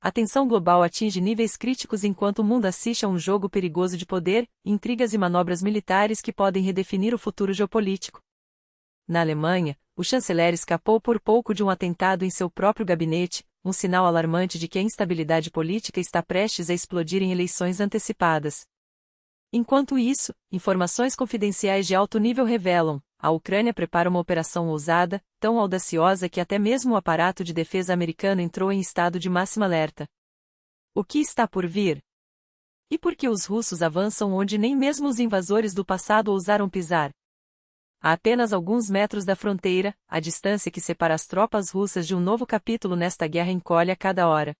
A tensão global atinge níveis críticos enquanto o mundo assiste a um jogo perigoso de poder, intrigas e manobras militares que podem redefinir o futuro geopolítico. Na Alemanha, o chanceler escapou por pouco de um atentado em seu próprio gabinete, um sinal alarmante de que a instabilidade política está prestes a explodir em eleições antecipadas. Enquanto isso, informações confidenciais de alto nível revelam: a Ucrânia prepara uma operação ousada, tão audaciosa que até mesmo o aparato de defesa americano entrou em estado de máxima alerta. O que está por vir? E por que os russos avançam onde nem mesmo os invasores do passado ousaram pisar? A apenas alguns metros da fronteira, a distância que separa as tropas russas de um novo capítulo nesta guerra encolhe a cada hora.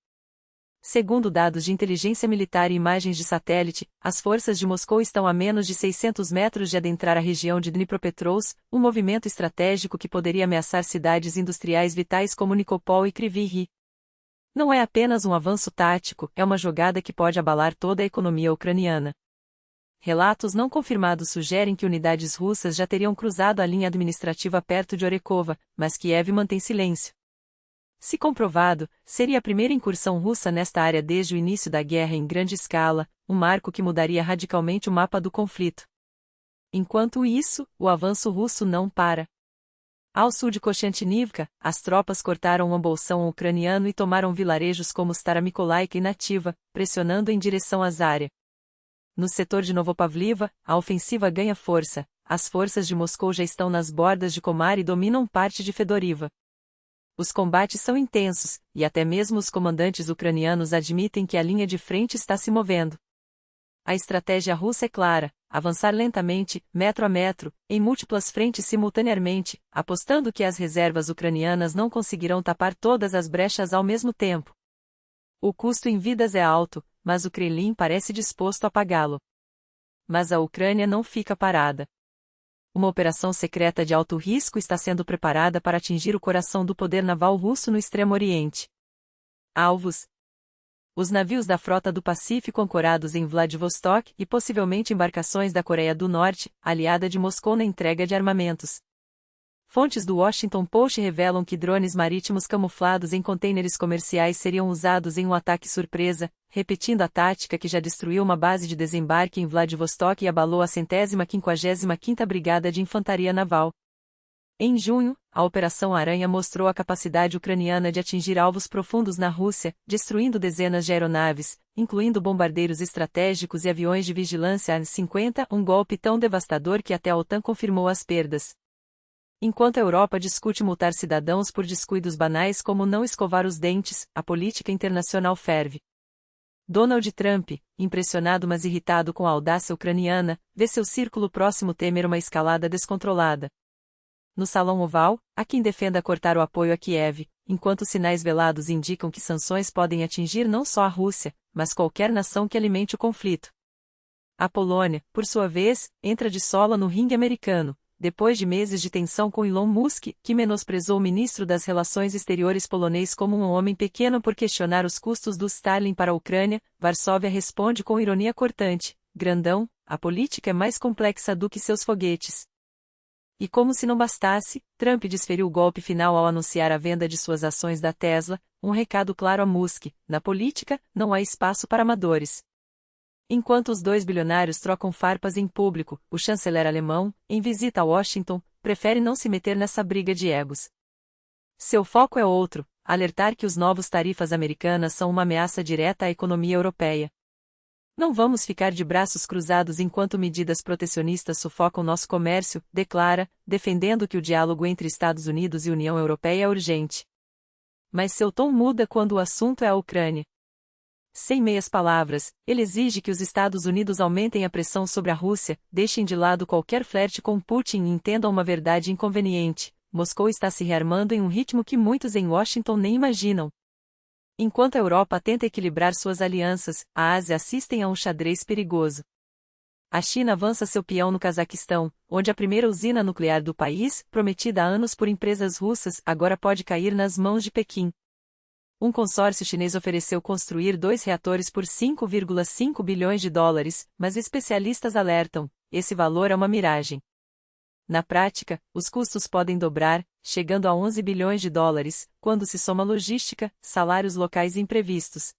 Segundo dados de inteligência militar e imagens de satélite, as forças de Moscou estão a menos de 600 metros de adentrar a região de Dnipropetrovsk, um movimento estratégico que poderia ameaçar cidades industriais vitais como Nikopol e Kryvyi Rih. Não é apenas um avanço tático, é uma jogada que pode abalar toda a economia ucraniana. Relatos não confirmados sugerem que unidades russas já teriam cruzado a linha administrativa perto de Orekova, mas Kiev mantém silêncio. Se comprovado, seria a primeira incursão russa nesta área desde o início da guerra em grande escala, um marco que mudaria radicalmente o mapa do conflito. Enquanto isso, o avanço russo não para. Ao sul de Kostiantynivka, as tropas cortaram o embolsão ucraniano e tomaram vilarejos como Staramykolaika e Nativa, pressionando em direção à Zária. No setor de Novopavliva, a ofensiva ganha força, as forças de Moscou já estão nas bordas de Komar e dominam parte de Fedoriva. Os combates são intensos, e até mesmo os comandantes ucranianos admitem que a linha de frente está se movendo. A estratégia russa é clara: avançar lentamente, metro a metro, em múltiplas frentes simultaneamente, apostando que as reservas ucranianas não conseguirão tapar todas as brechas ao mesmo tempo. O custo em vidas é alto, mas o Kremlin parece disposto a pagá-lo. Mas a Ucrânia não fica parada. Uma operação secreta de alto risco está sendo preparada para atingir o coração do poder naval russo no Extremo Oriente. Alvos: os navios da Frota do Pacífico ancorados em Vladivostok e possivelmente embarcações da Coreia do Norte, aliada de Moscou na entrega de armamentos. Fontes do Washington Post revelam que drones marítimos camuflados em contêineres comerciais seriam usados em um ataque surpresa, repetindo a tática que já destruiu uma base de desembarque em Vladivostok e abalou a 155ª Brigada de Infantaria Naval. Em junho, a Operação Aranha mostrou a capacidade ucraniana de atingir alvos profundos na Rússia, destruindo dezenas de aeronaves, incluindo bombardeiros estratégicos e aviões de vigilância AN-50, um golpe tão devastador que até a OTAN confirmou as perdas. Enquanto a Europa discute multar cidadãos por descuidos banais como não escovar os dentes, a política internacional ferve. Donald Trump, impressionado mas irritado com a audácia ucraniana, vê seu círculo próximo temer uma escalada descontrolada. No Salão Oval, há quem defenda cortar o apoio a Kiev, enquanto sinais velados indicam que sanções podem atingir não só a Rússia, mas qualquer nação que alimente o conflito. A Polônia, por sua vez, entra de sola no ringue americano, depois de meses de tensão com Elon Musk, que menosprezou o ministro das Relações Exteriores polonês como um homem pequeno por questionar os custos do Stalin para a Ucrânia. Varsóvia responde com ironia cortante: grandão, a política é mais complexa do que seus foguetes. E como se não bastasse, Trump desferiu o golpe final ao anunciar a venda de suas ações da Tesla, um recado claro a Musk: na política, não há espaço para amadores. Enquanto os dois bilionários trocam farpas em público, o chanceler alemão, em visita a Washington, prefere não se meter nessa briga de egos. Seu foco é outro: alertar que os novos tarifas americanas são uma ameaça direta à economia europeia. Não vamos ficar de braços cruzados enquanto medidas protecionistas sufocam nosso comércio, declara, defendendo que o diálogo entre Estados Unidos e União Europeia é urgente. Mas seu tom muda quando o assunto é a Ucrânia. Sem meias palavras, ele exige que os Estados Unidos aumentem a pressão sobre a Rússia, deixem de lado qualquer flerte com Putin e entendam uma verdade inconveniente: Moscou está se rearmando em um ritmo que muitos em Washington nem imaginam. Enquanto a Europa tenta equilibrar suas alianças, a Ásia assiste a um xadrez perigoso. A China avança seu peão no Cazaquistão, onde a primeira usina nuclear do país, prometida há anos por empresas russas, agora pode cair nas mãos de Pequim. Um consórcio chinês ofereceu construir 2 reatores por 5,5 bilhões de dólares, mas especialistas alertam: esse valor é uma miragem. Na prática, os custos podem dobrar, chegando a 11 bilhões de dólares, quando se soma logística, salários locais imprevistos.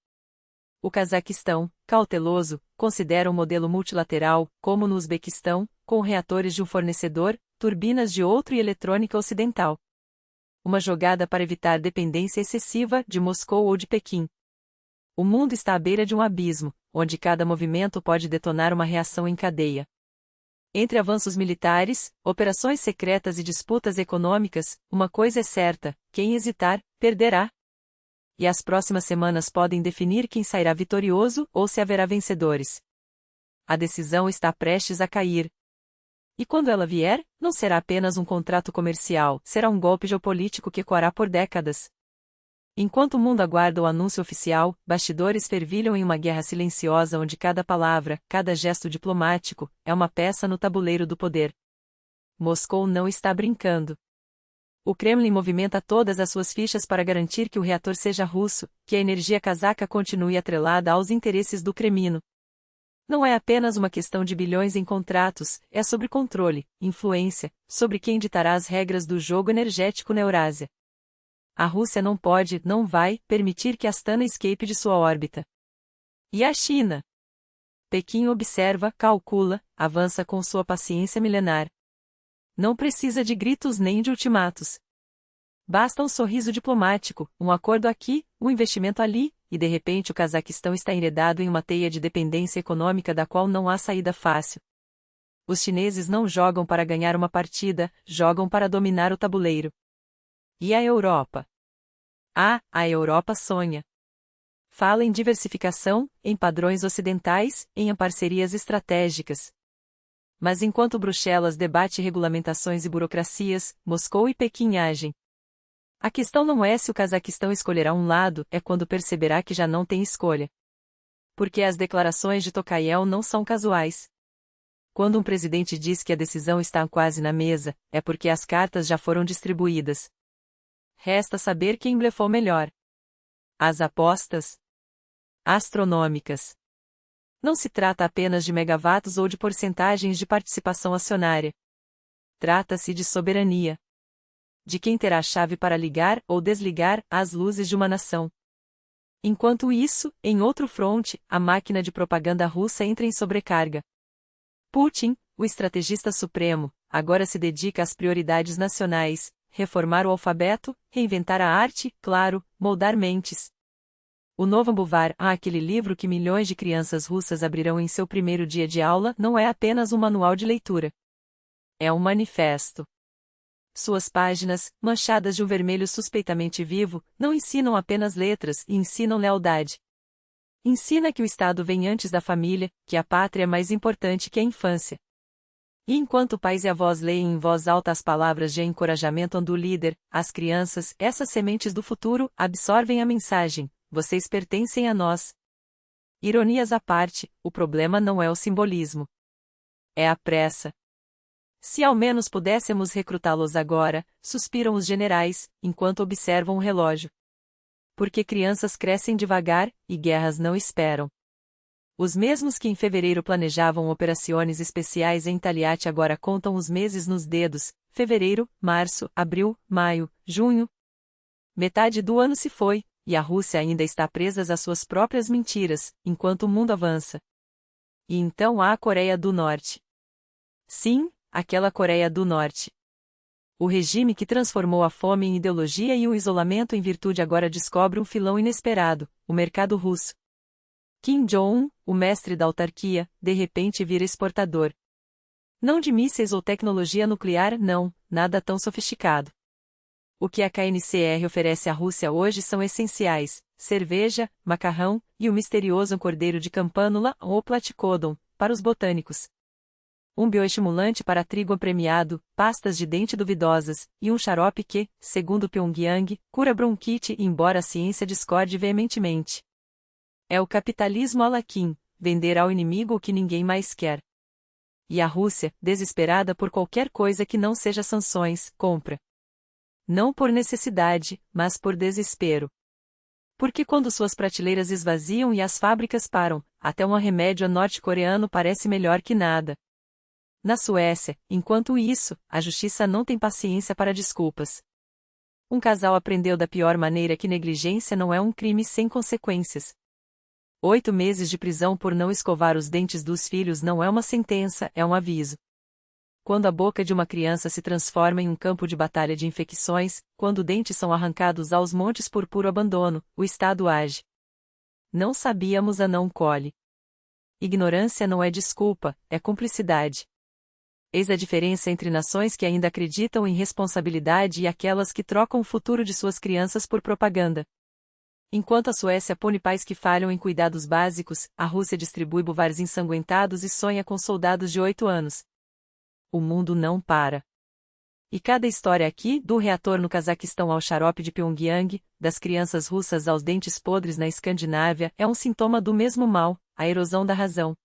O Cazaquistão, cauteloso, considera um modelo multilateral, como no Uzbequistão, com reatores de um fornecedor, turbinas de outro e eletrônica ocidental. Uma jogada para evitar dependência excessiva de Moscou ou de Pequim. O mundo está à beira de um abismo, onde cada movimento pode detonar uma reação em cadeia. Entre avanços militares, operações secretas e disputas econômicas, uma coisa é certa: quem hesitar, perderá. E as próximas semanas podem definir quem sairá vitorioso ou se haverá vencedores. A decisão está prestes a cair. E quando ela vier, não será apenas um contrato comercial, será um golpe geopolítico que ecoará por décadas. Enquanto o mundo aguarda o anúncio oficial, bastidores fervilham em uma guerra silenciosa onde cada palavra, cada gesto diplomático, é uma peça no tabuleiro do poder. Moscou não está brincando. O Kremlin movimenta todas as suas fichas para garantir que o reator seja russo, que a energia cazaca continue atrelada aos interesses do Kremlino. Não é apenas uma questão de bilhões em contratos, é sobre controle, influência, sobre quem ditará as regras do jogo energético na Eurásia. A Rússia não pode, não vai, permitir que Astana escape de sua órbita. E a China? Pequim observa, calcula, avança com sua paciência milenar. Não precisa de gritos nem de ultimatos. Basta um sorriso diplomático, um acordo aqui, um investimento ali, e de repente o Cazaquistão está enredado em uma teia de dependência econômica da qual não há saída fácil. Os chineses não jogam para ganhar uma partida, jogam para dominar o tabuleiro. E a Europa? A Europa sonha. Fala em diversificação, em padrões ocidentais, em parcerias estratégicas. Mas enquanto Bruxelas debate regulamentações e burocracias, Moscou e Pequim agem. A questão não é se o Cazaquistão escolherá um lado, é quando perceberá que já não tem escolha. Porque as declarações de Tokayev não são casuais. Quando um presidente diz que a decisão está quase na mesa, é porque as cartas já foram distribuídas. Resta saber quem blefou melhor. As apostas astronômicas. Não se trata apenas de megawatts ou de porcentagens de participação acionária. Trata-se de soberania. De quem terá a chave para ligar ou desligar as luzes de uma nação. Enquanto isso, em outro fronte, a máquina de propaganda russa entra em sobrecarga. Putin, o estrategista supremo, agora se dedica às prioridades nacionais, reformar o alfabeto, reinventar a arte, claro, moldar mentes. O novo Boulevard, aquele livro que milhões de crianças russas abrirão em seu primeiro dia de aula, não é apenas um manual de leitura. É um manifesto. Suas páginas, manchadas de um vermelho suspeitamente vivo, não ensinam apenas letras, ensinam lealdade. Ensina que o Estado vem antes da família, que a pátria é mais importante que a infância. E enquanto pais e avós leem em voz alta as palavras de encorajamento do líder, as crianças, essas sementes do futuro, absorvem a mensagem: vocês pertencem a nós. Ironias à parte, o problema não é o simbolismo. É a pressa. Se ao menos pudéssemos recrutá-los agora, suspiram os generais, enquanto observam o relógio. Porque crianças crescem devagar, e guerras não esperam. Os mesmos que em fevereiro planejavam operações especiais em Taliat agora contam os meses nos dedos: fevereiro, março, abril, maio, junho. Metade do ano se foi, e a Rússia ainda está presa às suas próprias mentiras, enquanto o mundo avança. E então há a Coreia do Norte. Sim, aquela Coreia do Norte. O regime que transformou a fome em ideologia e o isolamento em virtude agora descobre um filão inesperado: o mercado russo. Kim Jong-un, o mestre da autarquia, de repente vira exportador. Não de mísseis ou tecnologia nuclear, não, nada tão sofisticado. O que a KNCR oferece à Rússia hoje são essenciais: cerveja, macarrão, e o misterioso cordeiro de Campanula ou Platicodon, para os botânicos. Um bioestimulante para trigo premiado, pastas de dente duvidosas, e um xarope que, segundo Pyongyang, cura bronquite, embora a ciência discorde veementemente. É o capitalismo à la Kim, vender ao inimigo o que ninguém mais quer. E a Rússia, desesperada por qualquer coisa que não seja sanções, compra. Não por necessidade, mas por desespero. Porque quando suas prateleiras esvaziam e as fábricas param, até um remédio norte-coreano parece melhor que nada. Na Suécia, enquanto isso, a justiça não tem paciência para desculpas. Um casal aprendeu da pior maneira que negligência não é um crime sem consequências. 8 meses de prisão por não escovar os dentes dos filhos não é uma sentença, é um aviso. Quando a boca de uma criança se transforma em um campo de batalha de infecções, quando dentes são arrancados aos montes por puro abandono, o Estado age. Não sabíamos a não colhe. Ignorância não é desculpa, é cumplicidade. Eis a diferença entre nações que ainda acreditam em responsabilidade e aquelas que trocam o futuro de suas crianças por propaganda. Enquanto a Suécia pune pais que falham em cuidados básicos, a Rússia distribui buvares ensanguentados e sonha com soldados de 8 anos. O mundo não para. E cada história aqui, do reator no Cazaquistão ao xarope de Pyongyang, das crianças russas aos dentes podres na Escandinávia, é um sintoma do mesmo mal, a erosão da razão.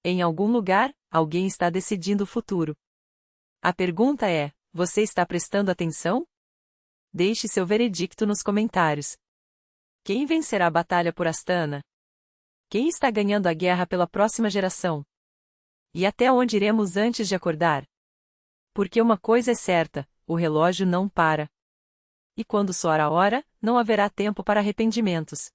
Em algum lugar, alguém está decidindo o futuro. A pergunta é: você está prestando atenção? Deixe seu veredicto nos comentários. Quem vencerá a batalha por Astana? Quem está ganhando a guerra pela próxima geração? E até onde iremos antes de acordar? Porque uma coisa é certa: o relógio não para. E quando soar a hora, não haverá tempo para arrependimentos.